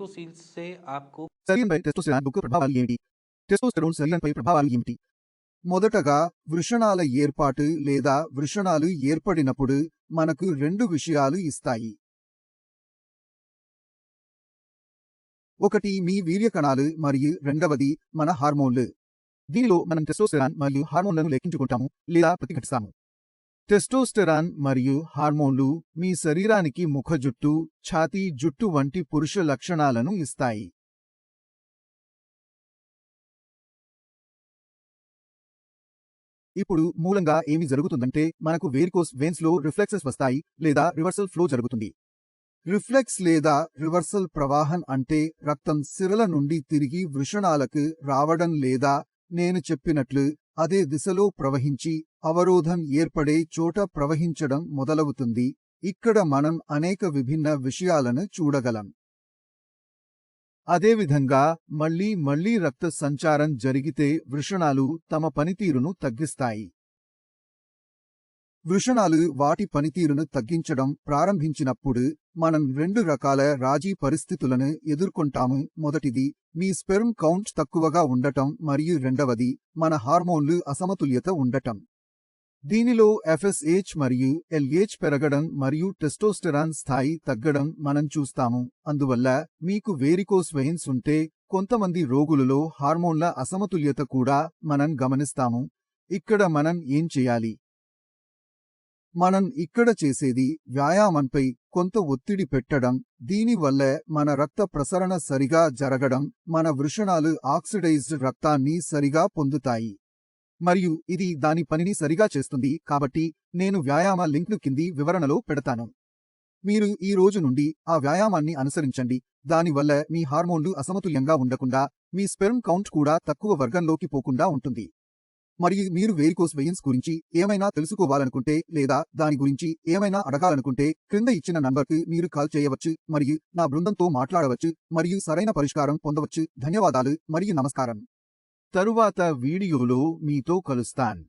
Testosterone से आपको శరీరంపై టెస్టోస్టెరాన్ యొక్క ప్రభావాలు ఏమిటి? టెస్టోస్టెరోన్ శరీరంపై ప్రభావాలు ఏమిటి? మొదటగా వృషణాల ఏర్పాటు లేదా వృషణాలు ఏర్పడినప్పుడు మనకు రెండు విషయాలు ఇస్తాయి. ఒకటి మీ వీర్యకణాలు మరియు రెండవది మన హార్మోన్లు. దీనిలో మనం టెస్టోస్టెరాన్ మరియు హార్మోన్లను లెక్కించుకుంటాము లేదా ప్రతిఘటిస్తాము. టెస్టోస్టెరాన్ మరియు హార్మోన్లు మీ శరీరానికి ముఖ జుట్టు, ఛాతీ జుట్టు వంటి పురుష లక్షణాలను ఇస్తాయి. ఇప్పుడు మూలంగా ఏమి జరుగుతుందంటే మనకు వేరికోస్ వెయిన్స్ లో రిఫ్లెక్సెస్ వస్తాయి లేదా రివర్సల్ ఫ్లో జరుగుతుంది. రిఫ్లెక్స్ లేదా రివర్సల్ ప్రవాహం అంటే రక్తం సిరల నుండి తిరిగి వృషణాలకు రావడం లేదా నేను చెప్పినట్లు అదే దిశలో ప్రవహించి అవరోధం ఏర్పడే చోట ప్రవహించడం మొదలవుతుంది. ఇక్కడ మనం అనేక విభిన్న విషయాలను చూడగలం. అదేవిధంగా మళ్లీ రక్త సంచారం జరిగితే వృషణాలు తమ పనితీరును తగ్గిస్తాయి. వృషణాలు వాటి పనితీరును తగ్గించడం ప్రారంభించినప్పుడు మనం రెండు రకాల రాజీ పరిస్థితులను ఎదుర్కొంటాము. మొదటిది మీ స్పెర్మ్ కౌంట్ తక్కువగా ఉండటం మరియు రెండవది మన హార్మోన్లు అసమతుల్యత ఉండటం. దీనిలో FSH మరియు LH పెరగడం మరియు టెస్టోస్టెరాన్ స్థాయి తగ్గడం మనం చూస్తాము. అందువల్ల మీకు వేరికోస్ వెయిన్స్ ఉంటే కొంతమంది రోగులలో హార్మోన్ల అసమతుల్యత కూడా మనం గమనిస్తాము. ఇక్కడ మనం ఏం చేయాలి? మనం ఇక్కడ చేసేది వ్యాయామంపై కొంత ఒత్తిడి పెట్టడం. దీనివల్ల మన రక్త ప్రసరణ సరిగా జరగడం, మన వృషణాలు ఆక్సిడైజ్డ్ రక్తాన్ని సరిగా పొందుతాయి మరియు ఇది దాని పనిని సరిగా చేస్తుంది. కాబట్టి నేను వ్యాయామ లింక్ను కింది వివరణలో పెడతాను. మీరు ఈ రోజు నుండి ఆ వ్యాయామాన్ని అనుసరించండి. దానివల్ల మీ హార్మోన్లు అసమతుల్యంగా ఉండకుండా మీ స్పెర్మ్ కౌంట్ కూడా తక్కువ వర్గంలోకి పోకుండా ఉంటుంది. మరియు మీరు వేరికోస్ వెయిన్స్ గురించి ఏమైనా తెలుసుకోవాలనుకుంటే లేదా దాని గురించి ఏమైనా అడగాలనుకుంటే క్రింద ఇచ్చిన నంబర్కు మీరు కాల్ చేయవచ్చు మరియు నా బృందంతో మాట్లాడవచ్చు మరియు సరైన పరిష్కారం పొందవచ్చు. ధన్యవాదాలు మరియు నమస్కారం. తరువాత వీడియోలో మీతో కలుస్తాను.